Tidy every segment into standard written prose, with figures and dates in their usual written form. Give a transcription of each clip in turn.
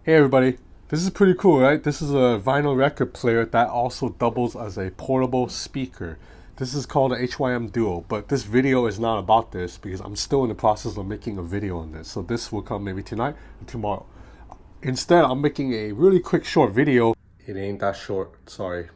Hey everybody, this is pretty cool, right? This is a vinyl record player that also doubles as a portable speaker. This is called a HYM Duo, but this video is not about this because I'm still in the process of making a video on this. So this will come maybe tonight or tomorrow. Instead, I'm making a really quick short video. It ain't that short, sorry.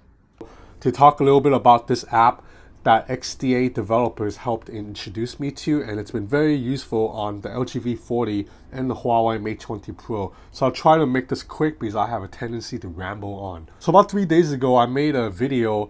To talk a little bit about this app that XDA developers helped introduce me to, and it's been very useful on the LG V40 and the Huawei Mate 20 Pro. So I'll try to make this quick because I have a tendency to ramble on. So about 3 days ago, I made a video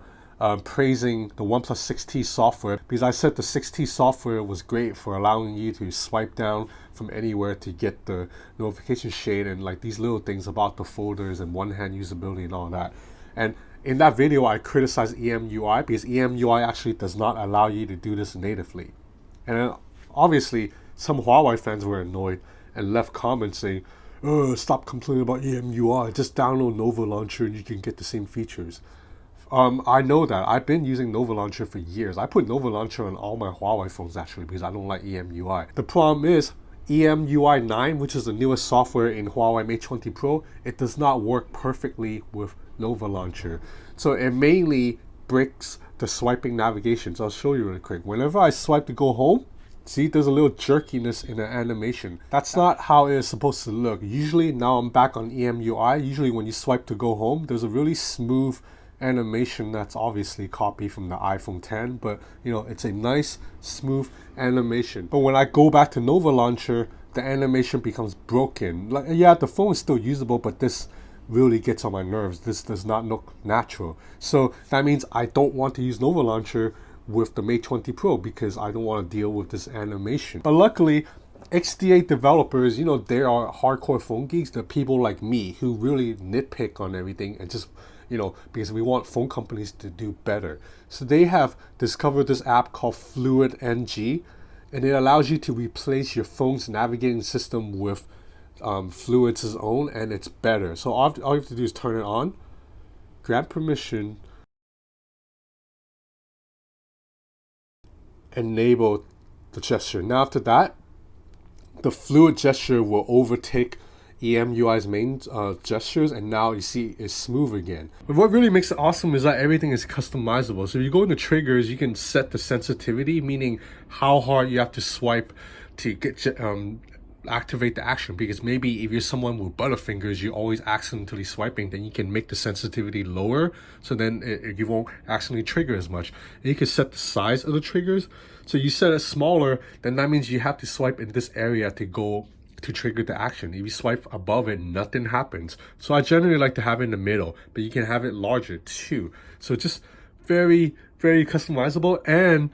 praising the OnePlus 6T software because I said the 6T software was great for allowing you to swipe down from anywhere to get the notification shade and like these little things about the folders and one-hand usability and all that. And in that video, I criticized EMUI because EMUI actually does not allow you to do this natively. And then obviously, some Huawei fans were annoyed and left comments saying, "Oh, stop complaining about EMUI. Just download Nova Launcher and you can get the same features." I know that. I've been using Nova Launcher for years. I put Nova Launcher on all my Huawei phones actually because I don't like EMUI. The problem is EMUI 9, which is the newest software in Huawei Mate 20 Pro, it does not work perfectly with Nova Launcher. So it mainly breaks the swiping navigation. So I'll show you really quick. Whenever I swipe to go home, see there's a little jerkiness in the animation. That's not how it is supposed to look. Usually, now I'm back on EMUI, usually when you swipe to go home, there's a really smooth animation that's obviously copied from the iPhone 10, but you know, it's a nice smooth animation. But when I go back to Nova Launcher, the animation becomes broken. Like, yeah, the phone is still usable, but this really gets on my nerves. This does not look natural. So that means I don't want to use Nova Launcher with the Mate 20 Pro because I don't want to deal with this animation. But luckily, XDA developers, you know, they are hardcore phone geeks. They're people like me who really nitpick on everything and just, you know, because we want phone companies to do better. So they have discovered this app called Fluid NG, and it allows you to replace your phone's navigating system with Fluid's own, and it's better. So all you have to do is turn it on, grant permission, enable the gesture. Now after that, the Fluid gesture will overtake EMUI's main gestures, and now you see it's smooth again. But what really makes it awesome is that everything is customizable. So if you go into triggers, you can set the sensitivity, meaning how hard you have to swipe to get activate the action. Because maybe if you're someone with butterfingers, you're always accidentally swiping, then you can make the sensitivity lower, so then you won't accidentally trigger as much. And you can set the size of the triggers. So you set it smaller, then that means you have to swipe in this area to trigger the action. If you swipe above it, nothing happens. So I generally like to have it in the middle, but you can have it larger too. So just very, very customizable, and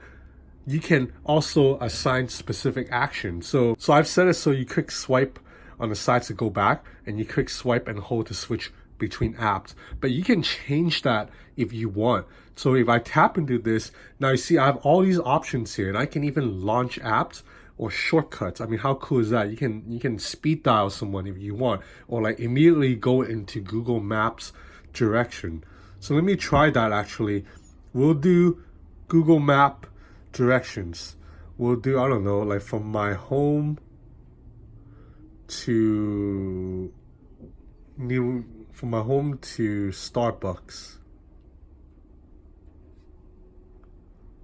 you can also assign specific actions. So I've set it so you quick swipe on the sides to go back, and you quick swipe and hold to switch between apps. But you can change that if you want. So if I tap into this, now you see I have all these options here, and I can even launch apps or shortcuts. I mean, how cool is that? You can speed dial someone if you want, or like immediately go into Google Maps direction. So let me try that actually. We'll do Google Map directions. We'll do, I don't know, like from my home to Starbucks.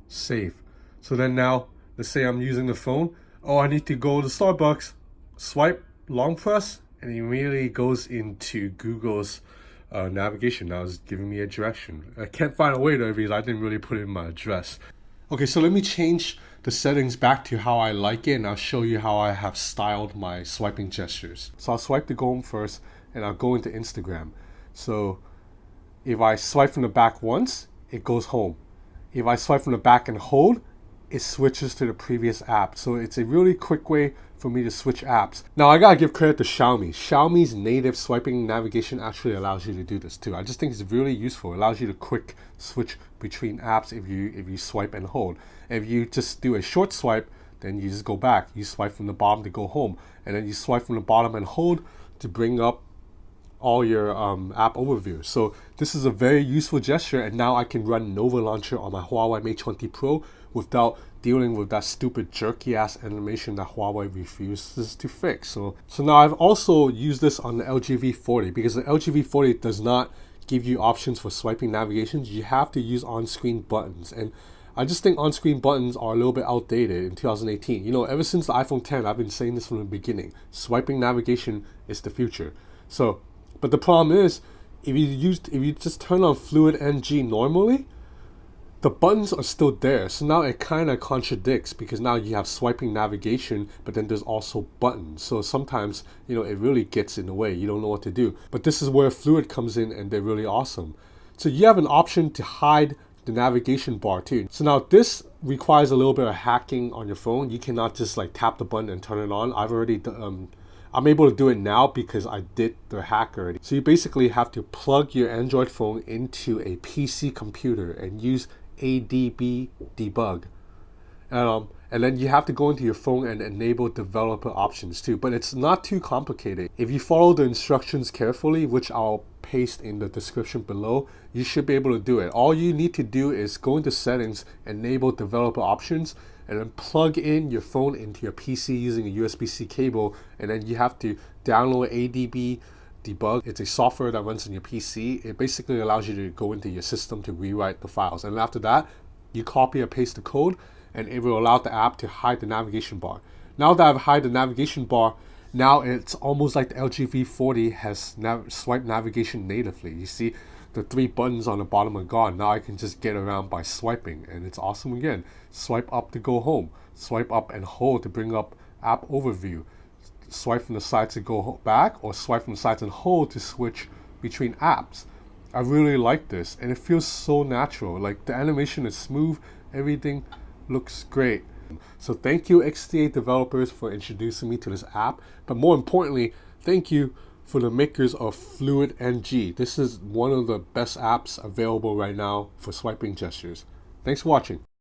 Save. So then now, let's say I'm using the phone. Oh, I need to go to Starbucks. Swipe, long press, and it immediately goes into Google's navigation. Now it's giving me a direction. I can't find a way though because I didn't really put in my address. Okay, so let me change the settings back to how I like it, and I'll show you how I have styled my swiping gestures. So I'll swipe to go home first, and I'll go into Instagram. So if I swipe from the back once, it goes home. If I swipe from the back and hold, it switches to the previous app. So it's a really quick way for me to switch apps. Now I gotta give credit to Xiaomi. Xiaomi's native swiping navigation actually allows you to do this too. I just think it's really useful. It allows you to quick switch between apps if you swipe and hold. If you just do a short swipe, then you just go back. You swipe from the bottom to go home, and then you swipe from the bottom and hold to bring up all your app overview. So this is a very useful gesture, and now I can run Nova Launcher on my Huawei Mate 20 Pro without dealing with that stupid jerky ass animation that Huawei refuses to fix. So now I've also used this on the LG V40 because the LG V40 does not give you options for swiping navigations. You have to use on-screen buttons, and I just think on-screen buttons are a little bit outdated in 2018. You know, ever since the iPhone 10, I've been saying this from the beginning. Swiping navigation is the future. So, but the problem is, if you just turn on Fluid NG normally, the buttons are still there. So now it kind of contradicts because now you have swiping navigation, but then there's also buttons. So sometimes, you know, it really gets in the way. You don't know what to do. But this is where Fluid comes in, and they're really awesome. So you have an option to hide the navigation bar too. So now this requires a little bit of hacking on your phone. You cannot just like tap the button and turn it on. I'm able to do it now because I did the hack already. So you basically have to plug your Android phone into a PC computer and use ADB debug. And then you have to go into your phone and enable developer options too. But it's not too complicated. If you follow the instructions carefully, which I'll paste in the description below, you should be able to do it. All you need to do is go into settings, enable developer options, and then plug in your phone into your PC using a USB-C cable. And then you have to download ADB Debug. It's a software that runs on your PC. It basically allows you to go into your system to rewrite the files. And after that, you copy and paste the code, and it will allow the app to hide the navigation bar. Now that I've hid the navigation bar, now it's almost like the LG V40 has swipe navigation natively. You see the 3 buttons on the bottom are gone. Now I can just get around by swiping, and it's awesome again. Swipe up to go home. Swipe up and hold to bring up app overview. Swipe from the side to go back, or swipe from the sides and hold to switch between apps. I really like this, and it feels so natural. Like the animation is smooth, everything looks great. So thank you XDA developers for introducing me to this app, but more importantly, thank you for the makers of Fluid NG. This is one of the best apps available right now for swiping gestures. Thanks for watching.